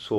100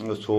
100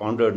100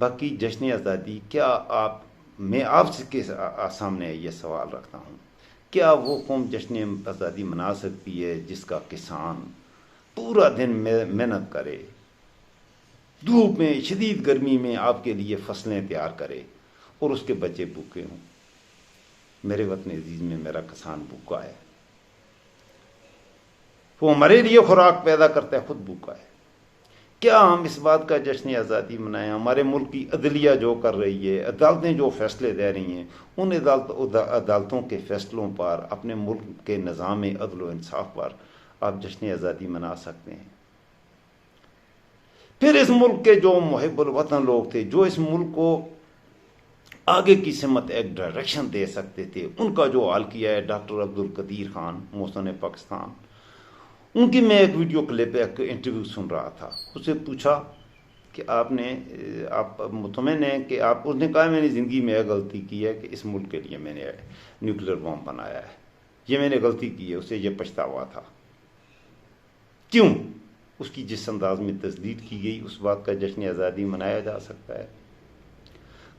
باقی جشن آزادی میں آپ کے سامنے یہ سوال رکھتا ہوں، کیا وہ قوم جشن آزادی منا سکتی ہے جس کا کسان پورا دن محنت کرے، دھوپ میں شدید گرمی میں آپ کے لیے فصلیں تیار کرے اور اس کے بچے بھوکے ہوں؟ میرے وطن عزیز میں میرا کسان بھوکا ہے، وہ ہمارے لیے خوراک پیدا کرتا ہے، خود بھوکا ہے۔ کیا ہم اس بات کا جشن آزادی منائیں؟ ہمارے ملک کی عدلیہ جو کر رہی ہے، عدالتیں جو فیصلے دے رہی ہیں، ان عدالتوں کے فیصلوں پر، اپنے ملک کے نظام عدل و انصاف پر آپ جشن آزادی منا سکتے ہیں؟ پھر اس ملک کے جو محب الوطن لوگ تھے، جو اس ملک کو آگے کی سمت ایک ڈائریکشن دے سکتے تھے، ان کا جو حال کیا ہے ڈاکٹر عبدالقدیر خان محسن پاکستان، ان کی میں ایک ویڈیو کلپ ایک انٹرویو سن رہا تھا، اسے پوچھا کہ آپ مطمئن ہیں کہ اس نے کہا میں نے زندگی میں ایک غلطی کی ہے کہ اس ملک کے لیے میں نے نیوکلیر بم بنایا ہے، یہ میں نے غلطی کی ہے، اسے یہ پچھتاوا تھا۔ کیوں؟ اس کی جس انداز میں تسدید کی گئی، اس بات کا جشن آزادی منایا جا سکتا ہے؟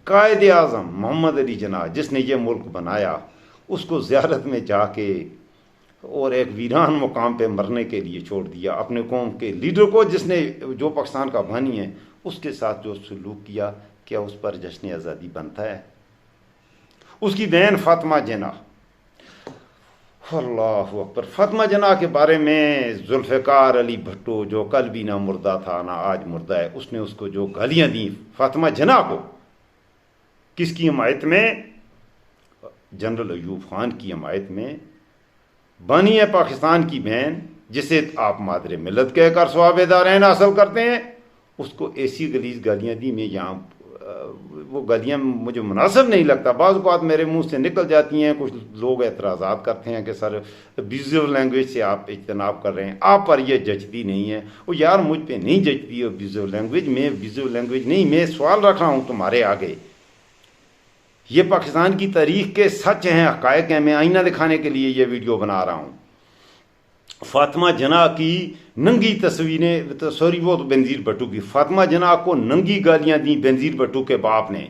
قائد اعظم محمد علی جناح جس نے یہ ملک بنایا، اس کو زیارت میں جا کے اور ایک ویران مقام پہ مرنے کے لیے چھوڑ دیا، اپنے قوم کے لیڈر کو جو پاکستان کا بانی ہے، اس کے ساتھ جو سلوک کیا، کیا اس پر جشن آزادی بنتا ہے؟ اس کی بہن فاطمہ جناح، اللہ اکبر، فاطمہ جناح کے بارے میں ذوالفقار علی بھٹو جو کل بھی نہ مردہ تھا نہ آج مردہ ہے، اس نے اس کو جو گالیاں دیں فاطمہ جناح کو، کس کی حمایت میں؟ جنرل ایوب خان کی حمایت میں، بانی ہے پاکستان کی بہن جسے آپ مادر ملت کہہ کر ثواب دارین حاصل کرتے ہیں، اس کو ایسی غلیظ گالیاں دی، میں یہاں وہ گالیاں مجھے مناسب نہیں لگتا، بعض اوقات میرے منہ سے نکل جاتی ہیں، کچھ لوگ اعتراضات کرتے ہیں کہ سر ابیوزو لینگویج سے آپ اجتناب کر رہے ہیں، آپ پر یہ جچتی نہیں ہے۔ وہ یار مجھ پہ نہیں جچتی ابیوزو لینگویج، میں ابیوزو لینگویج نہیں، میں سوال رکھ رہا ہوں تمہارے آگے، یہ پاکستان کی تاریخ کے سچ ہیں، حقائق ہیں، میں آئینہ دکھانے کے لیے یہ ویڈیو بنا رہا ہوں۔ فاطمہ جناح کی ننگی تصویریں، سوری وہ تو بنظیر بھٹو کی، فاطمہ جناح کو ننگی گالیاں دیں بنظیر بھٹو کے باپ نے،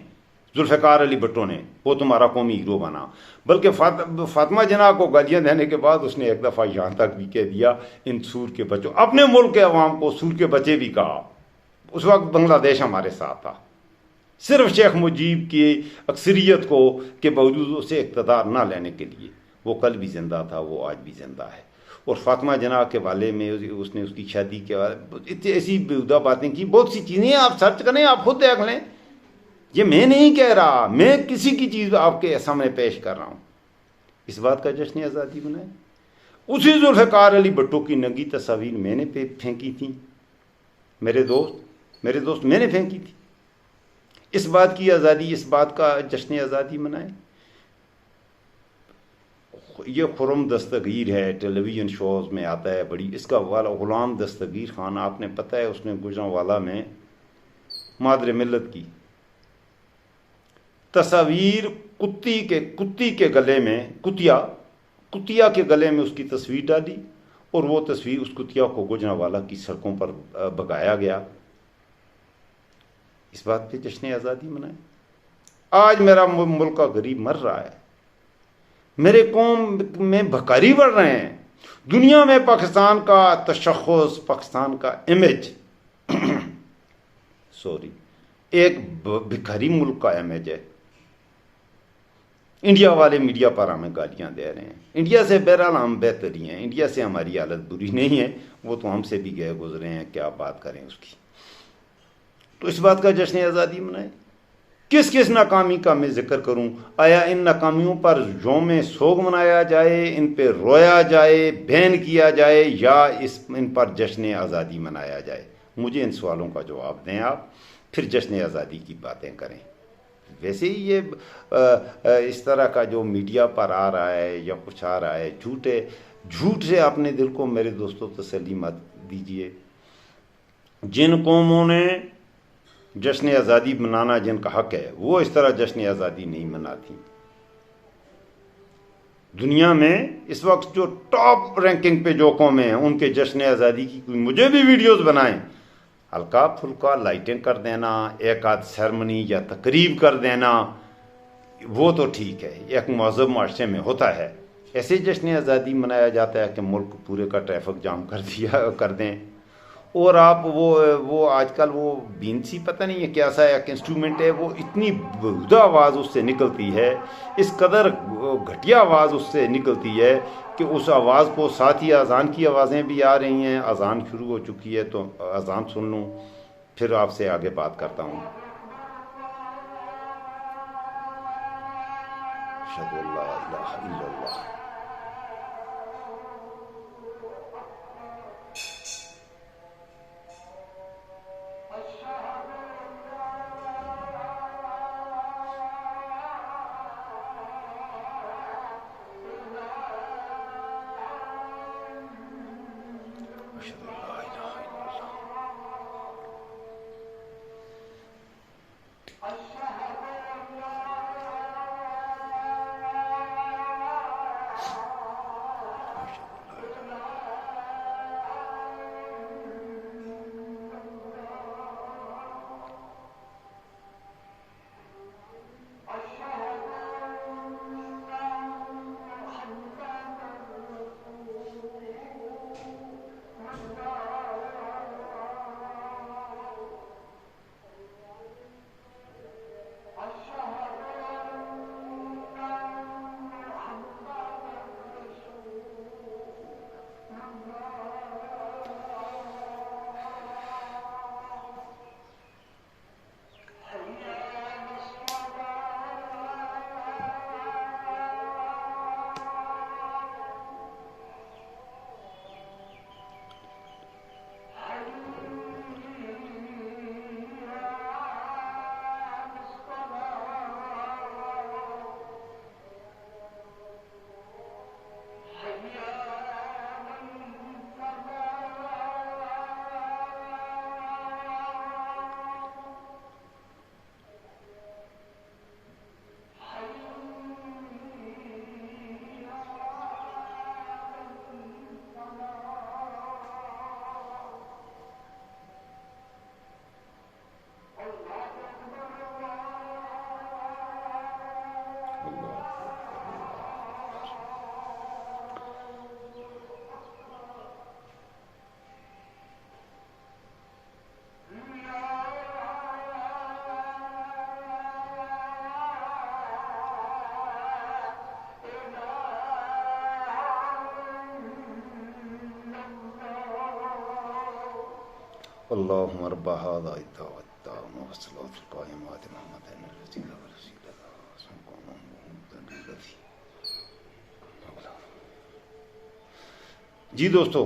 ذوالفقار علی بھٹو نے، وہ تمہارا قومی ہیرو بنا۔ بلکہ فاطمہ جناح کو گالیاں دینے کے بعد اس نے ایک دفعہ یہاں تک بھی کہہ دیا ان سور کے بچوں، اپنے ملک کے عوام کو سور کے بچے بھی کہا۔ اس وقت بنگلہ دیش ہمارے ساتھ تھا، صرف شیخ مجیب کی اکثریت کے باوجود اسے اقتدار نہ لینے کے لیے، وہ کل بھی زندہ تھا، وہ آج بھی زندہ ہے۔ اور فاطمہ جناح کے والے میں اس نے اس کی شادی کے اتنی ایسی بیہودہ باتیں کی، بہت سی چیزیں آپ سرچ کریں، آپ خود دیکھ لیں، یہ میں نہیں کہہ رہا، میں کسی کی چیز آپ کے سامنے پیش کر رہا ہوں۔ اس بات کا جشن آزادی منائے۔ اسی ذوالفقار علی بھٹو کی ننگی تصاویر میں نے پھینکی تھیں، میرے دوست میں نے پھینکی تھی۔ اس بات کی آزادی، اس بات کا جشن آزادی منائے۔ یہ خرم دستگیر ہے، ٹیلی ویژن شوز میں آتا ہے بڑی، اس کا والا غلام دستگیر خان، آپ نے پتہ ہے اس نے گوجرانوالا میں مادر ملت کی تصاویر کتی کے گلے میں، کتیا کے گلے میں اس کی تصویر ڈالی، اور وہ تصویر اس کتیا کو گوجرانوالا کی سڑکوں پر بگایا گیا۔ اس بات پہ جشن آزادی منائے۔ آج میرا ملک کا غریب مر رہا ہے، میرے قوم میں بھکاری بڑھ رہے ہیں، دنیا میں پاکستان کا تشخص، پاکستان کا امیج ایک بھکاری ملک کا امیج ہے۔ انڈیا والے میڈیا پر ہمیں گالیاں دے رہے ہیں، انڈیا سے بہرحال ہم بہتر ہی ہیں، انڈیا سے ہماری حالت بری نہیں ہے، وہ تو ہم سے بھی گئے گزرے ہیں، کیا بات کریں اس کی۔ تو اس بات کا جشن آزادی منائے۔ کس ناکامی کا میں ذکر کروں؟ آیا ان ناکامیوں پر یوم سوگ منایا جائے، ان پہ رویا جائے، بین کیا جائے، یا ان پر جشن آزادی منایا جائے؟ مجھے ان سوالوں کا جواب دیں آپ، پھر جشن آزادی کی باتیں کریں۔ ویسے ہی یہ اس طرح کا جو میڈیا پر آ رہا ہے یا کچھ آ رہا ہے، جھوٹ سے اپنے دل کو میرے دوستوں تسلی مت دیجیے۔ جن قوموں نے جشن آزادی منانا جن کا حق ہے، وہ اس طرح جشن آزادی نہیں مناتی۔ دنیا میں اس وقت جو ٹاپ رینکنگ پہ جو قومیں ہیں، ان کے جشن آزادی کی مجھے بھی ویڈیوز بنائیں، ہلکا پھلکا لائٹیں کر دینا، ایک آدھ سیرمنی یا تقریب کر دینا، وہ تو ٹھیک ہے، ایک مہذب معاشرے میں ہوتا ہے۔ ایسے جشن آزادی منایا جاتا ہے کہ ملک پورے کا ٹریفک جام کر دیں، اور آپ وہ آج کل وہ بینسی پتہ نہیں ہے کیسا ایک انسٹرومنٹ ہے، وہ اتنی بہودہ آواز اس سے نکلتی ہے، اس قدر گھٹیا آواز اس سے نکلتی ہے کہ اس آواز کو ساتھ ہی اذان کی آوازیں بھی آ رہی ہیں۔ اذان شروع ہو چکی ہے، تو اذان سن لوں، پھر آپ سے آگے بات کرتا ہوں۔ اشہد ان لا الہ الا اللہ۔ اشہد ان لا الہ الا اللہ۔ اللهم رب هذا الدعوة التامة والصلاة القائمة آت محمدا الوسيلة جی دوستو،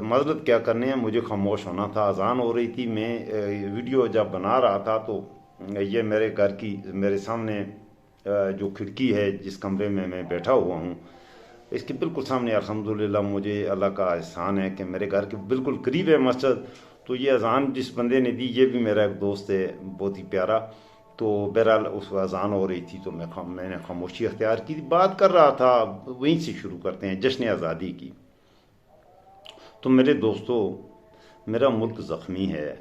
معذرت کیا کرنے ہیں، مجھے خاموش ہونا تھا، اذان ہو رہی تھی۔ میں ویڈیو جب بنا رہا تھا تو یہ میرے گھر کی میرے سامنے جو کھڑکی ہے، جس کمرے میں میں بیٹھا ہوا ہوں، اس کے بالکل سامنے الحمدللہ مجھے اللہ کا احسان ہے کہ میرے گھر کے بالکل قریب ہے مسجد۔ تو یہ اذان جس بندے نے دی، یہ بھی میرا ایک دوست ہے بہت ہی پیارا۔ تو بہرحال اس اذان ہو رہی تھی تو میں نے خاموشی اختیار کی، بات کر رہا تھا۔ وہیں سے شروع کرتے ہیں جشن آزادی کی۔ تو میرے دوستو، میرا ملک زخمی ہے،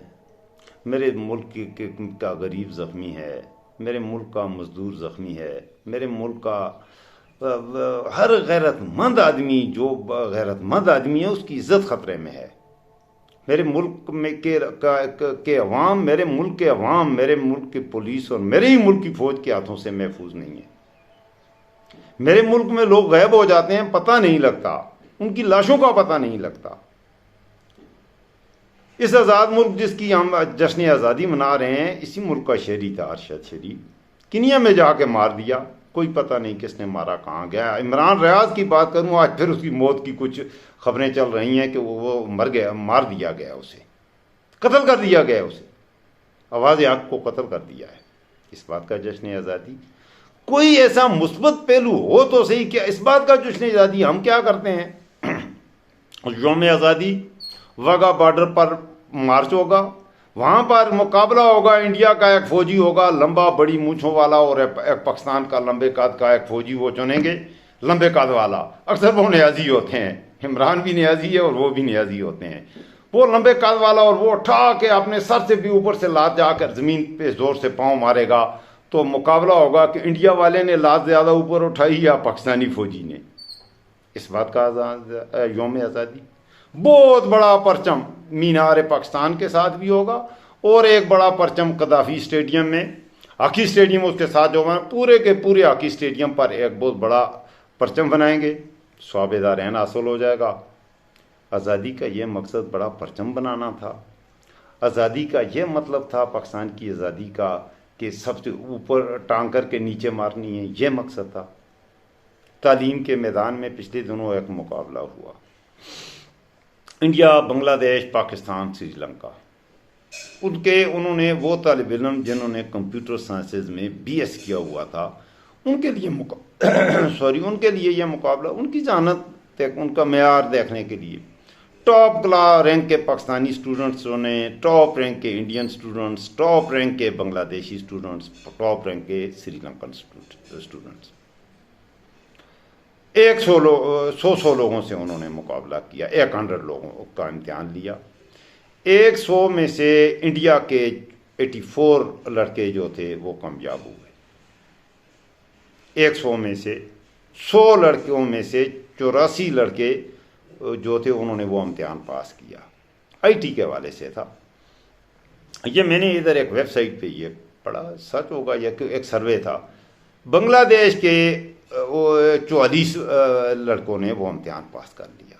میرے ملک کا غریب زخمی ہے، میرے ملک کا مزدور زخمی ہے، میرے ملک کا ہر غیرت مند آدمی، جو غیرت مند آدمی ہے، اس کی عزت خطرے میں ہے۔ میرے ملک میں کے عوام، میرے ملک کے عوام، میرے ملک کی پولیس اور میرے ہی ملک کی فوج کے ہاتھوں سے محفوظ نہیں ہے۔ میرے ملک میں لوگ غائب ہو جاتے ہیں، پتہ نہیں لگتا، ان کی لاشوں کا پتہ نہیں لگتا۔ اس آزاد ملک جس کی ہم جشن آزادی منا رہے ہیں، اسی ملک کا شہری تھا ارشد شریف، کنیا میں جا کے مار دیا، کوئی پتہ نہیں کس نے مارا، کہاں گیا۔ عمران ریاض کی بات کروں، آج پھر اس کی موت کی کچھ خبریں چل رہی ہیں کہ وہ مر گیا، مار دیا گیا، اسے قتل کر دیا گیا، اسے آواز حق کو قتل کر دیا ہے۔ اس بات کا جشن آزادی کوئی ایسا مثبت پہلو ہو تو صحیح، کہ اس بات کا جشن آزادی ہم کیا کرتے ہیں؟ یوم آزادی واگا بارڈر پر مارچ ہوگا، وہاں پر مقابلہ ہوگا، انڈیا کا ایک فوجی ہوگا لمبا بڑی مونچھوں والا، اور ایک پاکستان کا لمبے قد کا ایک فوجی وہ چنیں گے لمبے قد والا۔ اکثر وہ نیازی ہوتے ہیں، عمران بھی نیازی ہے اور وہ بھی نیازی ہوتے ہیں۔ وہ لمبے قد والا، اور وہ اٹھا کے اپنے سر سے بھی اوپر سے لات جا کر زمین پہ زور سے پاؤں مارے گا، تو مقابلہ ہوگا کہ انڈیا والے نے لات زیادہ اوپر اٹھائی یا پاکستانی فوجی نے۔ اس بات کا یوم آزادی بہت بڑا پرچم مینار پاکستان کے ساتھ بھی ہوگا، اور ایک بڑا پرچم قذافی اسٹیڈیم میں، ہاکی اسٹیڈیم اس کے ساتھ جو پورے کے پورے ہاکی اسٹیڈیم پر ایک بہت بڑا پرچم بنائیں گے، ثواب دارین حاصل ہو جائے گا۔ آزادی کا یہ مقصد بڑا پرچم بنانا تھا، آزادی کا یہ مطلب تھا پاکستان کی آزادی کا کہ سب سے اوپر ٹانگ کر کے نیچے مارنی ہے، یہ مقصد تھا۔ تعلیم کے میدان میں پچھلے دنوں ایک مقابلہ ہوا، انڈیا، بنگلہ دیش، پاکستان، سری لنکا۔ انہوں نے وہ طالب علم جنہوں نے کمپیوٹر سائنسز میں BS کیا ہوا تھا، ان کے لیے ان کے لیے یہ مقابلہ، ان کی ذہانت، ان کا معیار دیکھنے کے لیے ٹاپ کلاس رینک کے پاکستانی اسٹوڈنٹسوں نے، ٹاپ رینک کے انڈین اسٹوڈنٹس، ٹاپ رینک کے بنگلہ دیشی اسٹوڈنٹس، ٹاپ رینک کے سری لنکن اسٹوڈنٹس، 100 لوگوں سے انہوں نے مقابلہ کیا، 100 لوگوں کا امتحان لیا۔ 100 میں سے انڈیا کے 84 لڑکے جو تھے وہ کامیاب ہوئے۔ 100 میں سے 100 لڑکوں میں سے 84 لڑکے جو تھے انہوں نے وہ امتحان پاس کیا۔ IT کے حوالے سے تھا یہ، میں نے ادھر ایک ویب سائٹ پہ یہ پڑھا، سچ ہوگا یہ، ایک سروے تھا۔ بنگلہ دیش کے 44 لڑکوں نے وہ امتحان پاس کر لیا،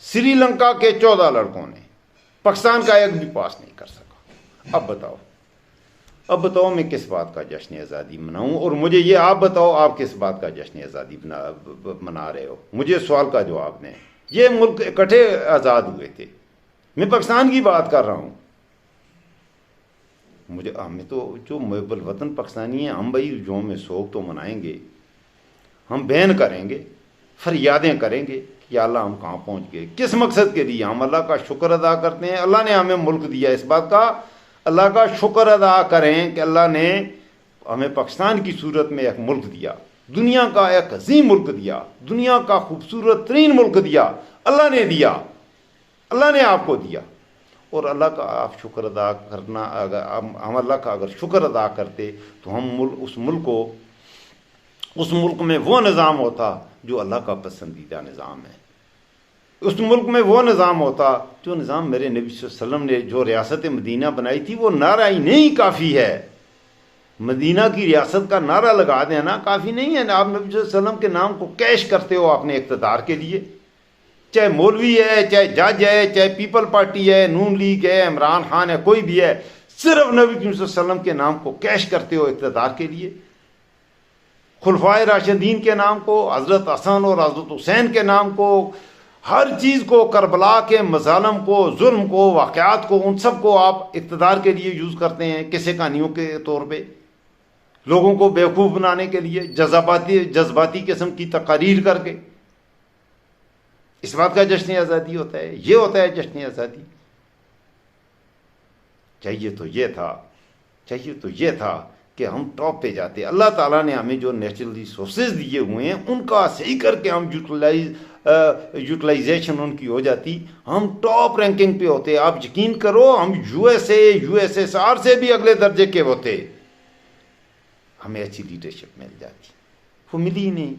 سری لنکا کے 14 لڑکوں نے، پاکستان کا ایک بھی پاس نہیں کر سکا۔ اب بتاؤ میں کس بات کا جشن آزادی مناؤں، اور مجھے یہ آپ بتاؤ آپ کس بات کا جشن آزادی منا رہے ہو؟ مجھے سوال کا جواب دیں۔ یہ ملک اکٹھے آزاد ہوئے تھے، میں پاکستان کی بات کر رہا ہوں۔ ہمیں تو جو محب الوطن پاکستانی ہیں، ہم بھائی یوم سوگ تو منائیں گے، ہم بیان کریں گے، فریادیں کریں گے کہ یا اللہ ہم کہاں پہنچ گئے، کس مقصد کے لیے۔ ہم اللہ کا شکر ادا کرتے ہیں، اللہ نے ہمیں ملک دیا، اس بات کا اللہ کا شکر ادا کریں کہ اللہ نے ہمیں پاکستان کی صورت میں ایک ملک دیا، دنیا کا ایک عظیم ملک دیا، دنیا کا خوبصورت ترین ملک دیا، اللہ نے دیا، اللہ نے آپ کو دیا۔ اور اللہ کا آپ شکر ادا کرنا، ہم اللہ کا اگر شکر ادا کرتے تو ہم اس ملک میں وہ نظام ہوتا جو اللہ کا پسندیدہ نظام ہے، اس ملک میں وہ نظام ہوتا جو نظام میرے نبی صلی اللہ علیہ وسلم نے جو ریاست مدینہ بنائی تھی، وہ نعرہ ہی نہیں کافی ہے۔ مدینہ کی ریاست کا نعرہ لگا دینا کافی نہیں ہے، آپ نبی صلی اللہ علیہ وسلم کے نام کو کیش کرتے ہو اپنے اقتدار کے لیے، چاہے مولوی ہے، چاہے جج ہے، چاہے پیپل پارٹی ہے، نون لیگ ہے، عمران خان ہے، کوئی بھی ہے، صرف نبی صلی اللہ علیہ وسلم کے نام کو کیش کرتے ہو اقتدار کے لیے، خلفائے راشدین کے نام کو، حضرت حسن اور حضرت حسین کے نام کو، ہر چیز کو، کربلا کے مظالم کو، ظلم کو، واقعات کو، ان سب کو آپ اقتدار کے لیے یوز کرتے ہیں، قصے کہانیوں کے طور پہ، لوگوں کو بیوقوف بنانے کے لیے، جذباتی قسم کی تقاریر کر کے۔ اس بات کا جشن آزادی ہوتا ہے، یہ ہوتا ہے جشن آزادی۔ چاہیے تو یہ تھا کہ ہم ٹاپ پہ جاتے، اللہ تعالیٰ نے ہمیں جو نیچرل ریسورسز دیے ہوئے ہیں ان کا صحیح کر کے ہم یوٹیلائزیشن ان کی ہو جاتی، ہم ٹاپ رینکنگ پہ ہوتے۔ آپ یقین کرو ہم USSR سے بھی اگلے درجے کے ہوتے، ہمیں اچھی لیڈرشپ مل جاتی، وہ ملی ہی نہیں،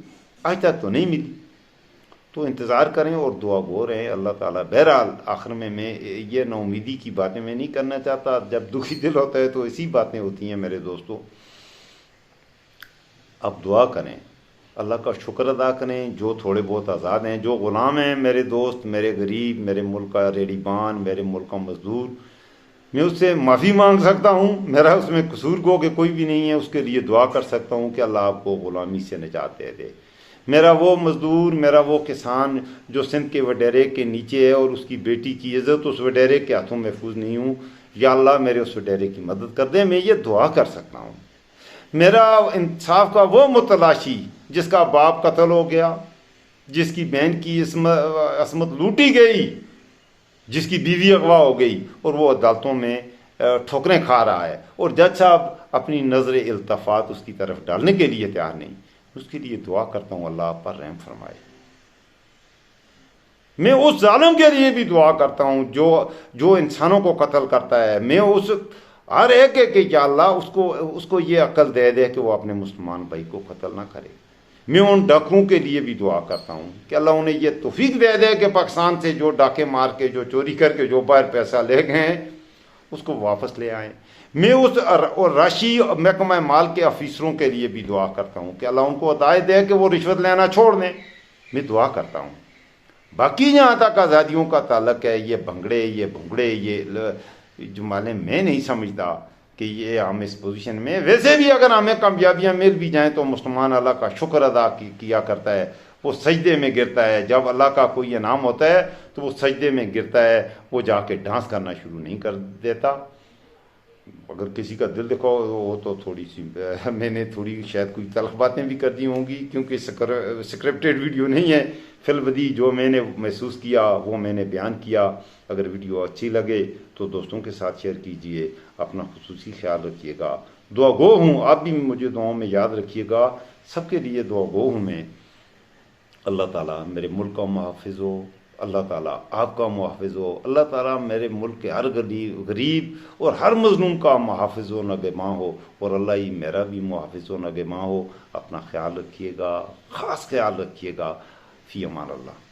آج تک تو نہیں ملی۔ تو انتظار کریں اور دعا گو رہیں اللہ تعالیٰ۔ بہرحال آخر میں یہ نا امیدی کی باتیں میں نہیں کرنا چاہتا، جب دکھی دل ہوتا ہے تو ایسی باتیں ہوتی ہیں میرے دوستوں۔ اب دعا کریں، اللہ کا شکر ادا کریں، جو تھوڑے بہت آزاد ہیں، جو غلام ہیں میرے دوست، میرے غریب، میرے ملک کا ریڑھی بان، میرے ملک کا مزدور، میں اس سے معافی مانگ سکتا ہوں، میرا اس میں قصور گو کہ کوئی بھی نہیں ہے، اس کے لیے دعا کر سکتا ہوں کہ اللہ آپ کو غلامی سے نجات دے دے۔ میرا وہ مزدور، میرا وہ کسان جو سندھ کے وڈیرے کے نیچے ہے اور اس کی بیٹی کی عزت اس وڈیرے کے ہاتھوں محفوظ نہیں ہوں، یا اللہ میرے اس وڈیرے کی مدد کر دے، میں یہ دعا کر سکتا ہوں۔ میرا انصاف کا وہ متلاشی جس کا باپ قتل ہو گیا، جس کی بہن کی عصمت لوٹی گئی، جس کی بیوی اغوا ہو گئی اور وہ عدالتوں میں ٹھوکریں کھا رہا ہے، اور جج صاحب اپنی نظر التفات اس کی طرف ڈالنے کے لیے تیار نہیں، اس کے لیے دعا کرتا ہوں اللہ آپ پر رحم فرمائے۔ میں اس ظالم کے لیے بھی دعا کرتا ہوں جو انسانوں کو قتل کرتا ہے. میں اس ہر ایک کہ یا اللہ اس کو یہ عقل دے دے کہ وہ اپنے مسلمان بھائی کو قتل نہ کرے. میں ان ڈاکوؤں کے لیے بھی دعا کرتا ہوں کہ اللہ انہیں یہ توفیق دے دے کہ پاکستان سے جو ڈاکے مار کے جو چوری کر کے جو باہر پیسہ لے گئے ہیں اس کو واپس لے آئیں. میں اس راشی محکمہ مال کے افیسروں کے لیے بھی دعا کرتا ہوں کہ اللہ ان کو ہدایت دے کہ وہ رشوت لینا چھوڑ دیں. میں دعا کرتا ہوں. باقی جہاں تک آزادیوں کا تعلق ہے، یہ بھنگڑے یہ جمالے میں نہیں سمجھتا کہ یہ ہم اس پوزیشن میں. ویسے بھی اگر ہمیں کامیابیاں مل بھی جائیں تو مسلمان اللہ کا شکر ادا کیا کرتا ہے، وہ سجدے میں گرتا ہے. جب اللہ کا کوئی انعام ہوتا ہے تو وہ سجدے میں گرتا ہے، وہ جا کے ڈانس کرنا شروع نہیں کر دیتا. اگر کسی کا دل دکھا ہو تو تھوڑی سی میں نے تھوڑی شاید کوئی تلخ باتیں بھی کر دی ہوں گی، کیونکہ سکرپٹڈ ویڈیو نہیں ہے. فی البدی جو میں نے محسوس کیا وہ میں نے بیان کیا. اگر ویڈیو اچھی لگے تو دوستوں کے ساتھ شیئر کیجئے. اپنا خصوصی خیال رکھیے گا. دعا گو ہوں، آپ بھی مجھے دعاؤں میں یاد رکھیے گا. سب کے لیے دعا گو ہوں میں. اللہ تعالیٰ میرے ملک کا محافظ ہو، اللہ تعالیٰ آپ کا محافظ ہو، اللہ تعالیٰ میرے ملک کے ہر غریب اور ہر مظلوم کا محافظ و نگہباں ہو، اور اللہ ہی میرا بھی محافظ و نگہباں ہو. اپنا خیال رکھیے گا، خاص خیال رکھیے گا. فی امان اللہ.